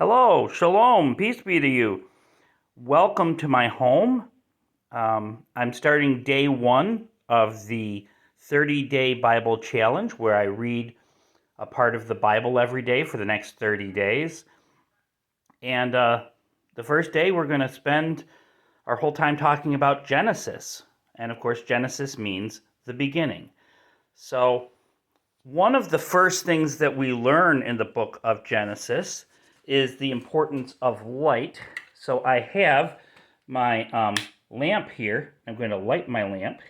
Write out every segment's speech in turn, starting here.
Hello, shalom, peace be to you. Welcome to my home. I'm starting day one of the 30-day Bible challenge where I read a part of the Bible every day for the next 30 days. And the first day, we're going to spend our whole time talking about Genesis. And of course, Genesis means the beginning. So, one of the first things that we learn in the book of Genesis is the importance of light. So I have my lamp here. I'm going to light my lamp.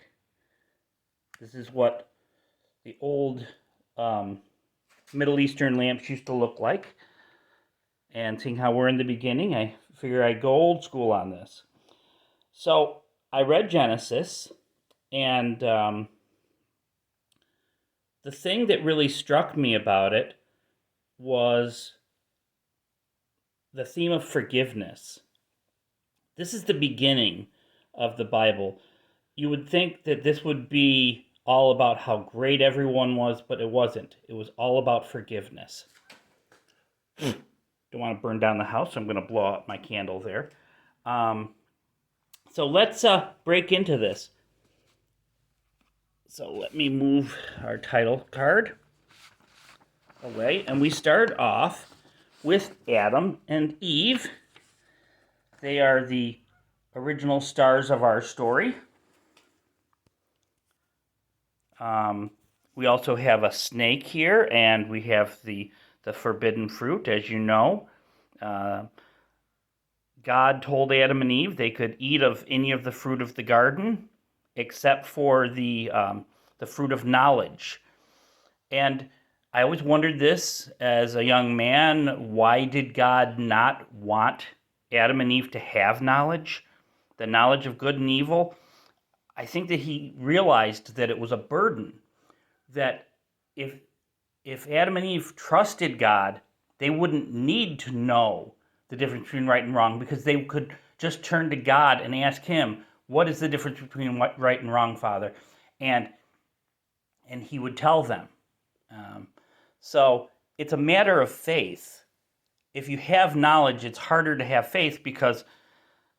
This is what the old Middle Eastern lamps used to look like. And seeing how we're in the beginning, I figure I'd go old school on this. So I read Genesis, and the thing that really struck me about it was the theme of forgiveness. This is the beginning of the Bible. You would think that this would be all about how great everyone was, but it wasn't. It was all about forgiveness. Don't want to burn down the house, so I'm going to blow out my candle there. So let's break into this. So let me move our title card away, and we start off with Adam and Eve. They are the original stars of our story. We also have a snake here, and we have the forbidden fruit, as you know. God told Adam and Eve they could eat of any of the fruit of the garden, except for the fruit of knowledge. And I always wondered this as a young man: why did God not want Adam and Eve to have knowledge, the knowledge of good and evil? I think that he realized that it was a burden, that if Adam and Eve trusted God, they wouldn't need to know the difference between right and wrong, because they could just turn to God and ask him, what is the difference between right and wrong, Father? And he would tell them. So it's a matter of faith. If you have knowledge, it's harder to have faith, because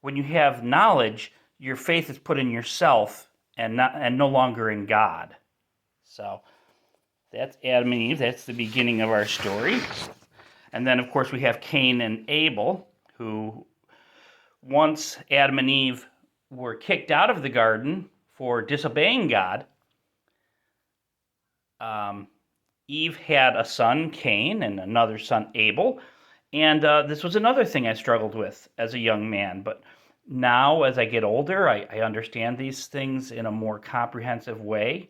when you have knowledge, your faith is put in yourself and no longer in God. So that's Adam and Eve. That's the beginning of our story. And then, of course, we have Cain and Abel, who, once Adam and Eve were kicked out of the garden for disobeying God, Eve had a son, Cain, and another son, Abel. And this was another thing I struggled with as a young man. But now, as I get older, I understand these things in a more comprehensive way.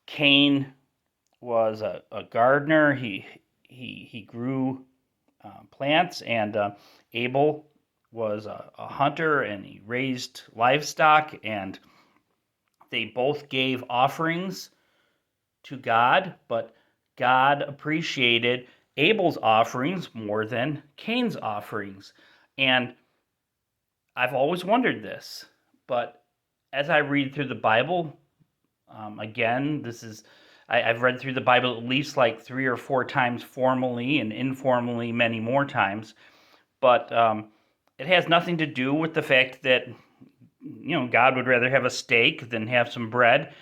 Cain was a gardener. He grew plants, and Abel was a hunter, and he raised livestock, and they both gave offerings to God, but God appreciated Abel's offerings more than Cain's offerings. And I've always wondered this, but as I read through the Bible, again, I've read through the Bible at least like 3 or 4 times formally, and informally many more times, but it has nothing to do with the fact that, God would rather have a steak than have some bread.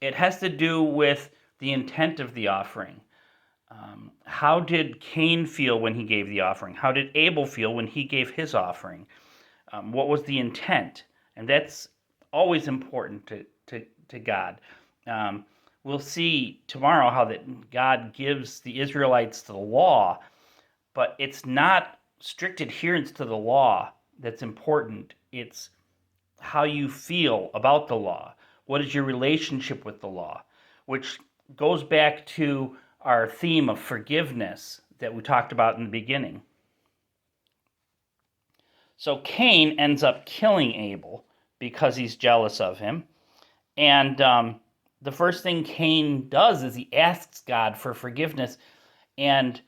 It has to do with the intent of the offering. How did Cain feel when he gave the offering? How did Abel feel when he gave his offering? What was the intent? And that's always important to God. We'll see tomorrow how that God gives the Israelites the law, but it's not strict adherence to the law that's important. It's how you feel about the law. What is your relationship with the law? Which goes back to our theme of forgiveness that we talked about in the beginning. So Cain ends up killing Abel because he's jealous of him. And the first thing Cain does is he asks God for forgiveness. And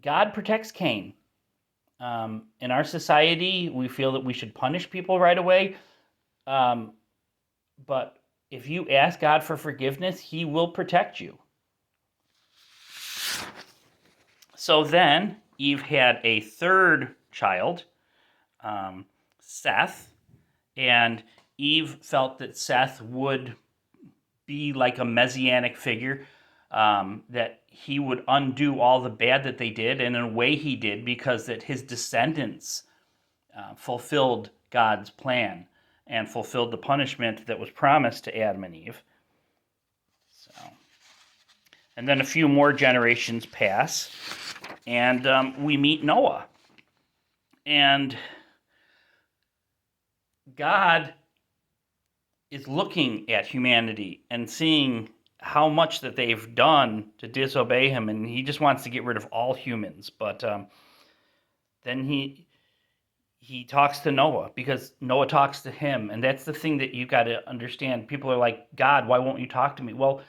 God protects Cain. In our society, we feel that we should punish people right away. But if you ask God for forgiveness, he will protect you. So then Eve had a third child, Seth, and Eve felt that Seth would be like a messianic figure, that he would undo all the bad that they did, and in a way he did, because that his descendants fulfilled God's plan and fulfilled the punishment that was promised to Adam and Eve. So, and then a few more generations pass, and we meet Noah. And God is looking at humanity and seeing how much that they've done to disobey him, and he just wants to get rid of all humans. But then he talks to Noah, because Noah talks to him, and that's the thing that you got to understand. People are like, God, why won't you talk to me? Well,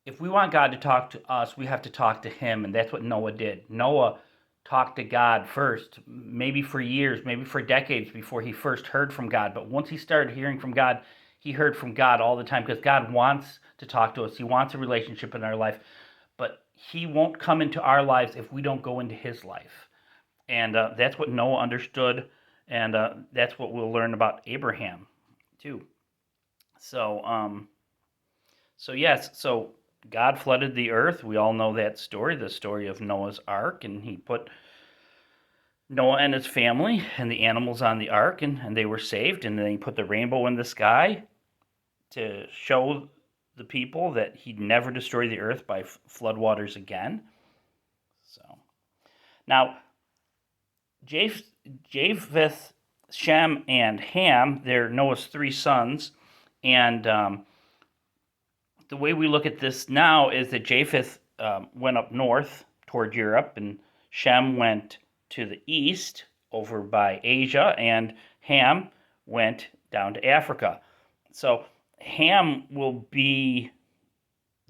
if we want God to talk to us, we have to talk to him, and that's what Noah did. Noah talked to God first, maybe for years, maybe for decades before he first heard from God. But once he started hearing from God, he heard from God all the time, because God wants to talk to us. He wants a relationship in our life, but he won't come into our lives if we don't go into his life. And that's what Noah understood, and that's what we'll learn about Abraham too. So, so God flooded the earth. We all know that story, the story of Noah's Ark, and he put Noah and his family and the animals on the ark, and they were saved. And then he put the rainbow in the sky to show the people that he'd never destroy the earth by floodwaters again. So now, Japheth, Shem, and Ham, they're Noah's three sons. And the way we look at this now is that Japheth went up north toward Europe, and Shem went to the east over by Asia, and Ham went down to Africa. So Ham will be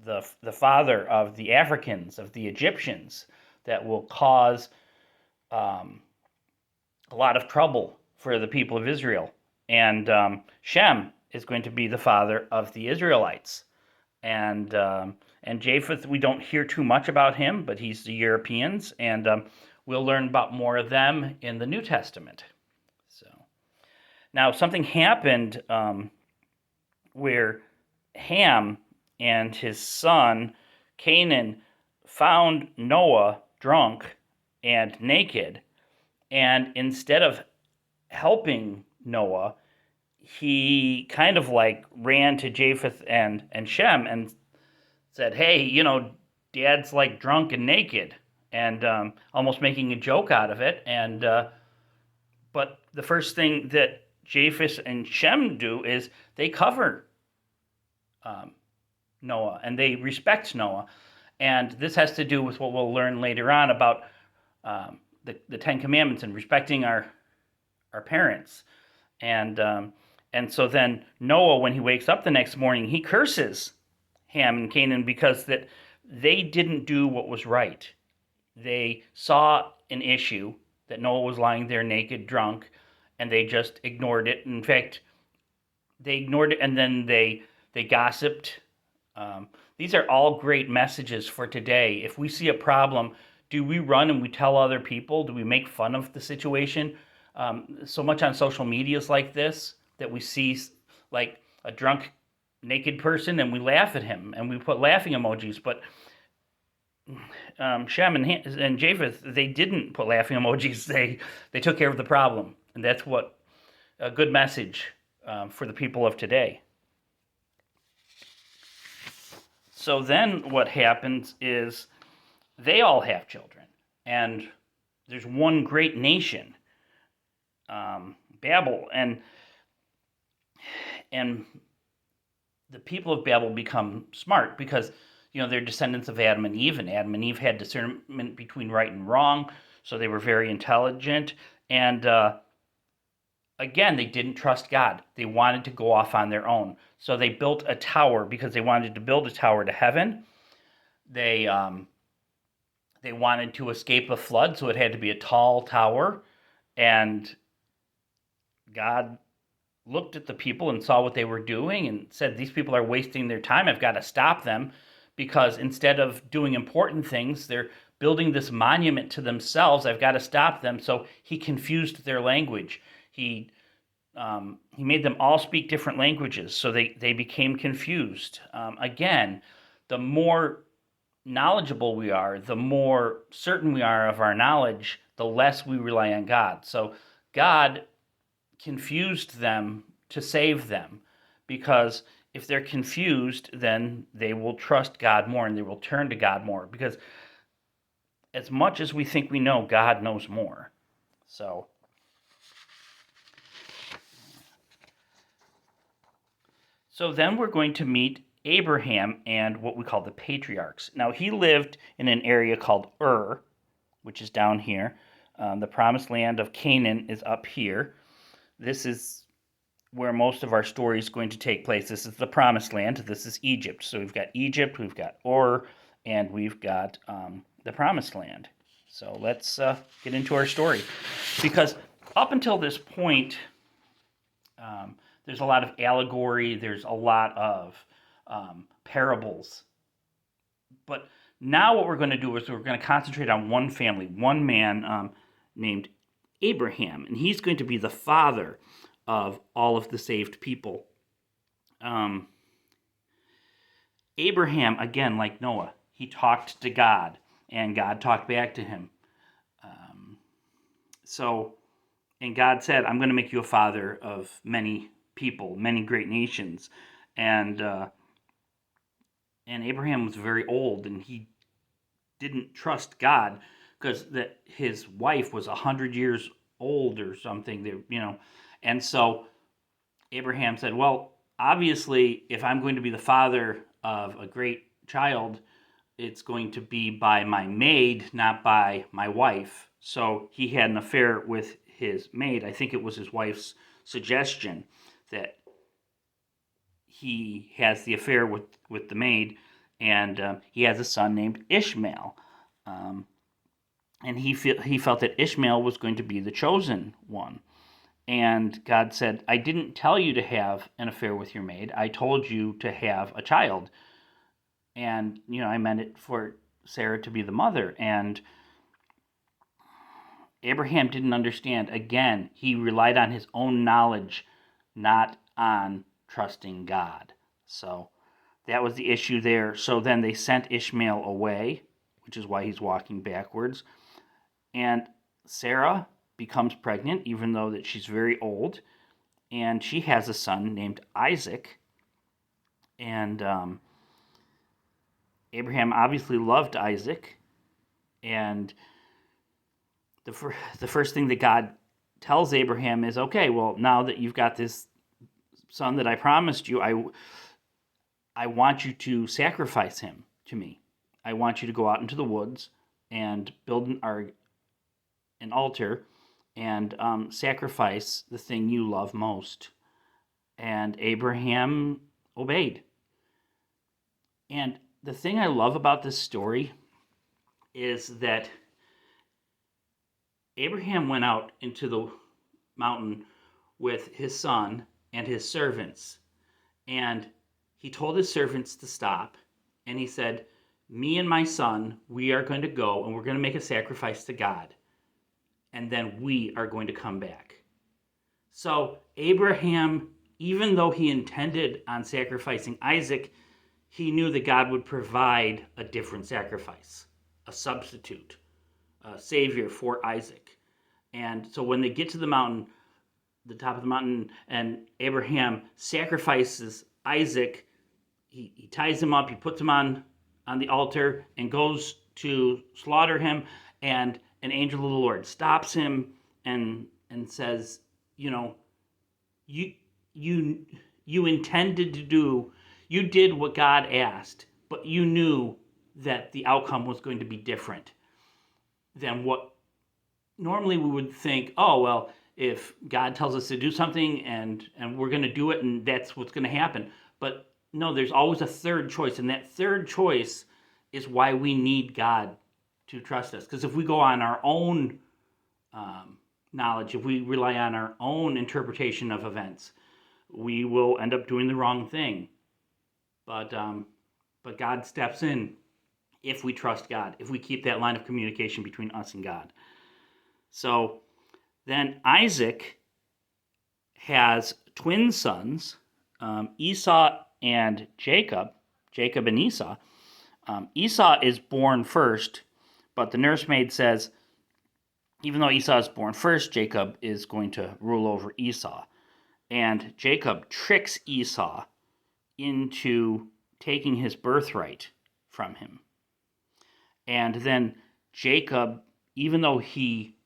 the father of the Africans, of the Egyptians, that will cause a lot of trouble for the people of Israel. And Shem is going to be the father of the Israelites. And Japheth, we don't hear too much about him, but he's the Europeans, and we'll learn about more of them in the New Testament. So now something happened where Ham and his son Canaan found Noah drunk and naked, and instead of helping Noah, he kind of like ran to Japheth and Shem and said, hey, Dad's like drunk and naked, and almost making a joke out of it. And but the first thing that Japheth and Shem do is they cover Noah, and they respect Noah. And this has to do with what we'll learn later on about the Ten Commandments and respecting our parents. And so then Noah, when he wakes up the next morning, he curses Ham and Canaan because that they didn't do what was right. They saw an issue that Noah was lying there naked, drunk, and they just ignored it. In fact, they ignored it, and then they gossiped. These are all great messages for today. If we see a problem, do we run and we tell other people? Do we make fun of the situation? So much on social media is like this, that we see like a drunk, naked person and we laugh at him and we put laughing emojis. But Shem and Japheth, they didn't put laughing emojis. They took care of the problem, and that's what a good message for the people of today. So then what happens is they all have children, and there's one great nation, Babel, and the people of Babel become smart because they're descendants of Adam and Eve, and Adam and Eve had discernment between right and wrong, so they were very intelligent. And again, they didn't trust God. They wanted to go off on their own, so they built a tower because they wanted to build a tower to heaven. They wanted to escape a flood, so it had to be a tall tower. And God looked at the people and saw what they were doing and said, these people are wasting their time. I've got to stop them, because instead of doing important things, they're building this monument to themselves. I've got to stop them. So he confused their language. He made them all speak different languages, so they became confused. Again, the more knowledgeable we are, the more certain we are of our knowledge, the less we rely on God. So God confused them to save them, because if they're confused, then they will trust God more and they will turn to God more, because as much as we think we know, God knows more. So then we're going to meet Abraham and what we call the patriarchs. Now, he lived in an area called Ur, which is down here. The promised land of Canaan is up here. This is where most of our story is going to take place. This is the promised land. This is Egypt. So we've got Egypt, we've got Ur, and we've got the promised land. So let's get into our story. Because up until this point, there's a lot of allegory, there's a lot of parables. But now what we're going to do is we're going to concentrate on one family, one man named Abraham, and he's going to be the father of all of the saved people. Abraham, again, like Noah, he talked to God, and God talked back to him. And God said, I'm going to make you a father of many people, many great nations. And Abraham was very old, and he didn't trust God because his wife was 100 years old or something, And so Abraham said, well, obviously, if I'm going to be the father of a great child, it's going to be by my maid, not by my wife. So he had an affair with his maid. I think it was his wife's suggestion that he has the affair with the maid, and he has a son named Ishmael. And he felt that Ishmael was going to be the chosen one. And God said, I didn't tell you to have an affair with your maid. I told you to have a child. And, I meant it for Sarah to be the mother. And Abraham didn't understand. Again, he relied on his own knowledge, not on trusting God. So that was the issue there. So then they sent Ishmael away, which is why he's walking backwards. And Sarah becomes pregnant, even though that she's very old. And she has a son named Isaac. And Abraham obviously loved Isaac. And the first thing that God tells Abraham is, okay, well, now that you've got this son that I promised you, I want you to sacrifice him to me. I want you to go out into the woods and build an altar and sacrifice the thing you love most. And Abraham obeyed. And the thing I love about this story is that Abraham went out into the mountain with his son and his servants. And he told his servants to stop. And he said, me and my son, we are going to go and we're going to make a sacrifice to God. And then we are going to come back. So Abraham, even though he intended on sacrificing Isaac, he knew that God would provide a different sacrifice, a substitute, a savior for Isaac. And so when they get to the mountain, the top of the mountain, and Abraham sacrifices Isaac, he ties him up, he puts him on the altar and goes to slaughter him, and an angel of the Lord stops him and says, you intended to do, you did what God asked, but you knew that the outcome was going to be different than what normally we would think. Oh, well, if God tells us to do something and we're going to do it and that's what's going to happen. But no, there's always a third choice, and that third choice is why we need God to trust us. Because if we go on our own knowledge, if we rely on our own interpretation of events, we will end up doing the wrong thing. But God steps in if we trust God, if we keep that line of communication between us and God. So then Isaac has twin sons, Esau and Jacob and Esau. Esau is born first, but the nursemaid says, even though Esau is born first, Jacob is going to rule over Esau. And Jacob tricks Esau into taking his birthright from him. And then Jacob, even though he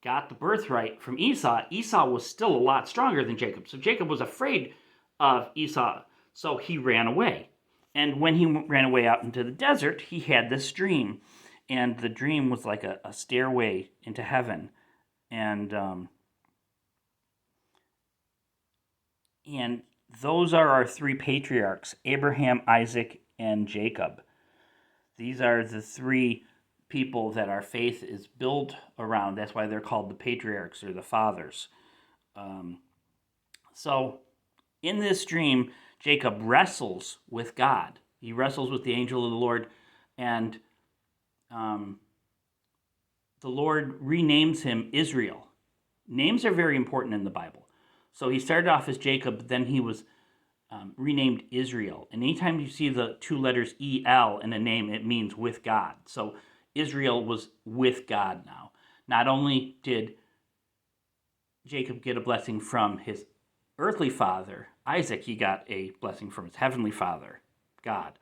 got the birthright from Esau, Esau was still a lot stronger than Jacob. So Jacob was afraid of Esau, so he ran away. And when he ran away out into the desert, he had this dream. And the dream was like a stairway into heaven. And those are our three patriarchs, Abraham, Isaac, and Jacob. These are the three people that our faith is built around. That's why they're called the patriarchs or the fathers. So in this dream, Jacob wrestles with God. He wrestles with the angel of the Lord, and the Lord renames him Israel. Names are very important in the Bible. So he started off as Jacob, then he was renamed Israel. And anytime you see the two letters E-L in a name, it means with God. So Israel was with God now. Not only did Jacob get a blessing from his earthly father, Isaac, he got a blessing from his heavenly father, God.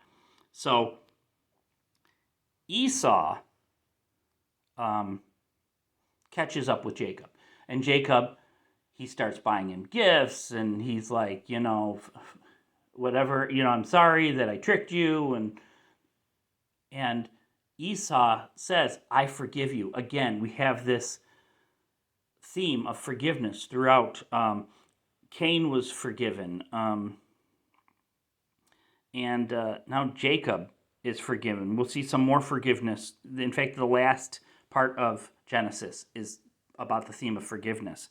So Esau catches up with Jacob. And Jacob, he starts buying him gifts, and he's like, whatever, I'm sorry that I tricked you. And Esau says, I forgive you. Again, we have this theme of forgiveness throughout. Cain was forgiven. And now Jacob is forgiven. We'll see some more forgiveness. In fact, the last part of Genesis is about the theme of forgiveness.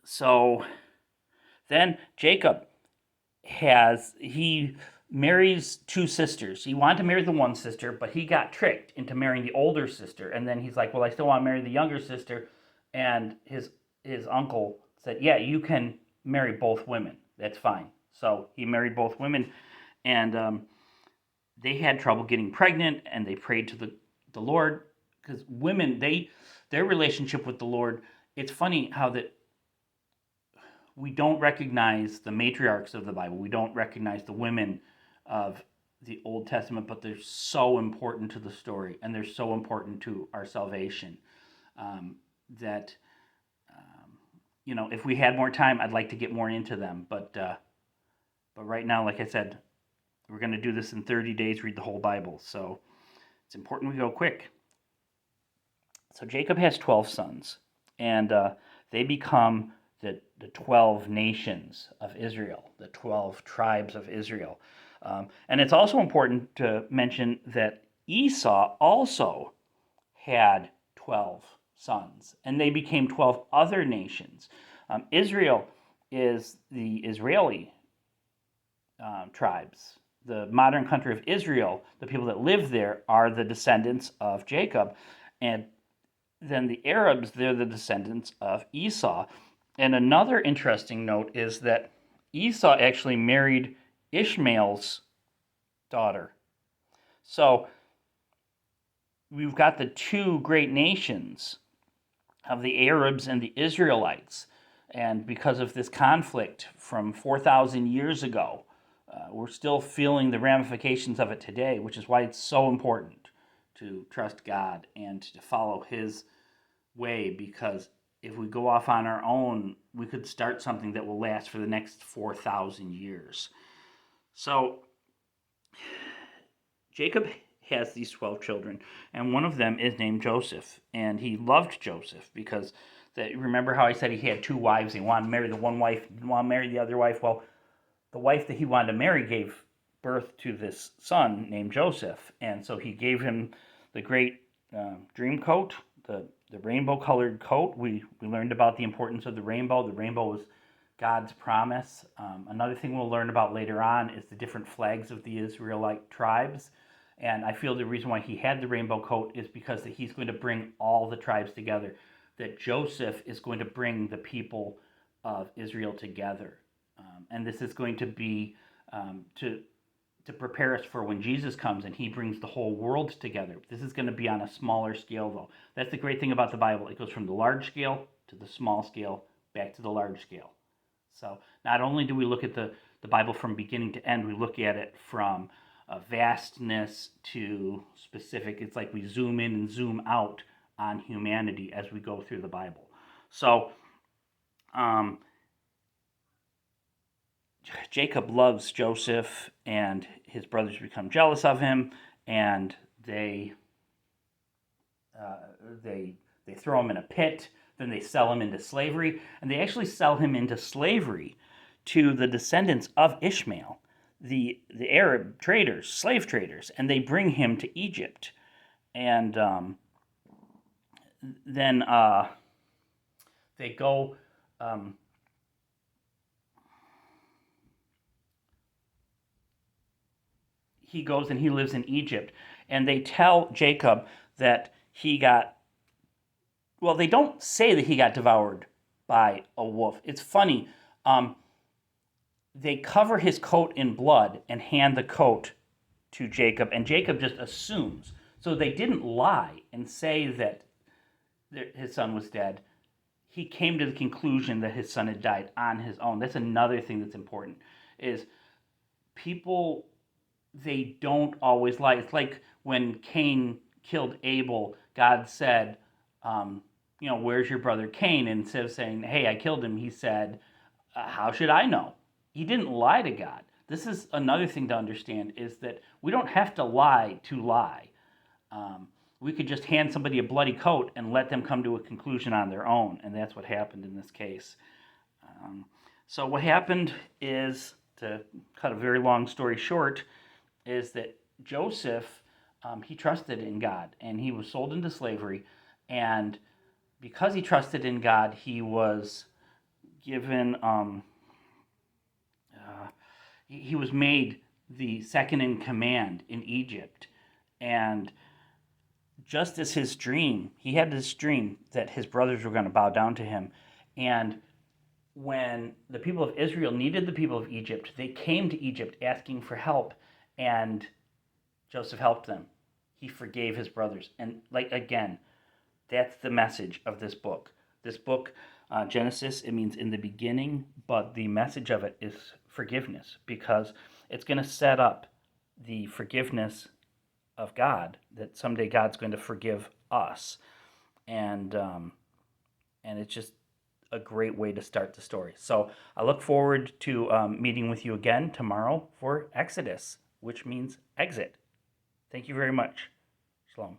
So then Jacob he marries two sisters. He wanted to marry the one sister, but he got tricked into marrying the older sister. And then he's like, well, I still want to marry the younger sister. And his uncle said, yeah, you can marry both women. That's fine. So he married both women, and they had trouble getting pregnant, and they prayed to the Lord, because women, their relationship with the Lord, it's funny how that we don't recognize the matriarchs of the Bible. We don't recognize the women of the Old Testament, but they're so important to the story, and they're so important to our salvation that, if we had more time, I'd like to get more into them. But right now, like I said, we're going to do this in 30 days, read the whole Bible. So it's important we go quick. So Jacob has 12 sons, and they become the 12 nations of Israel, the 12 tribes of Israel. And it's also important to mention that Esau also had 12 sons, and they became 12 other nations. Israel is the Israeli tribes. The modern country of Israel, the people that live there, are the descendants of Jacob. And then the Arabs, they're the descendants of Esau. And another interesting note is that Esau actually married Ishmael's daughter. So we've got the two great nations of the Arabs and the Israelites. And because of this conflict from 4,000 years ago, we're still feeling the ramifications of it today, which is why it's so important to trust God and to follow His way, because if we go off on our own, we could start something that will last for the next 4,000 years. So Jacob has these 12 children, and one of them is named Joseph, and he loved Joseph because remember how I said he had two wives. He wanted to marry the one wife, didn't want to marry the other wife. Well, the wife that he wanted to marry gave birth to this son named Joseph, and so he gave him the great dream coat, the rainbow-colored coat. We learned about the importance of the rainbow. The rainbow was God's promise. Another thing we'll learn about later on is the different flags of the Israelite tribes. And I feel the reason why he had the rainbow coat is because that he's going to bring all the tribes together. That Joseph is going to bring the people of Israel together. And this is going to be to prepare us for when Jesus comes and he brings the whole world together. This is going to be on a smaller scale, though. That's the great thing about the Bible. It goes from the large scale to the small scale, back to the large scale. So not only do we look at the Bible from beginning to end, we look at it from vastness to specific. It's like we zoom in and zoom out on humanity as we go through the Bible. So Jacob loves Joseph, and his brothers become jealous of him, and they throw him in a pit. Then they sell him into slavery, and they actually sell him into slavery to the descendants of Ishmael, the Arab traders, slave traders, and they bring him to Egypt, and then they go. He goes and he lives in Egypt, and they tell Jacob that he got. Well, they don't say that he got devoured by a wolf. It's funny. They cover his coat in blood and hand the coat to Jacob, and Jacob just assumes. So they didn't lie and say that his son was dead. He came to the conclusion that his son had died on his own. That's another thing that's important, is people, they don't always lie. It's like when Cain killed Abel, God said, where's your brother Cain? And instead of saying, hey, I killed him, he said, how should I know? He didn't lie to God. This is another thing to understand, is that we don't have to lie to lie. We could just hand somebody a bloody coat and let them come to a conclusion on their own, and that's what happened in this case. So what happened is, to cut a very long story short, is that Joseph, he trusted in God, and he was sold into slavery, and because he trusted in God, he was given, he was made the second in command in Egypt, and just as his dream, he had this dream that his brothers were going to bow down to him, and when the people of Israel needed the people of Egypt, they came to Egypt asking for help, and Joseph helped them. He forgave his brothers. And again, that's the message of this book. This book, Genesis, it means in the beginning, but the message of it is forgiveness, because it's going to set up the forgiveness of God, that someday God's going to forgive us. And it's just a great way to start the story. So I look forward to meeting with you again tomorrow for Exodus, which means exit. Thank you very much. Shalom.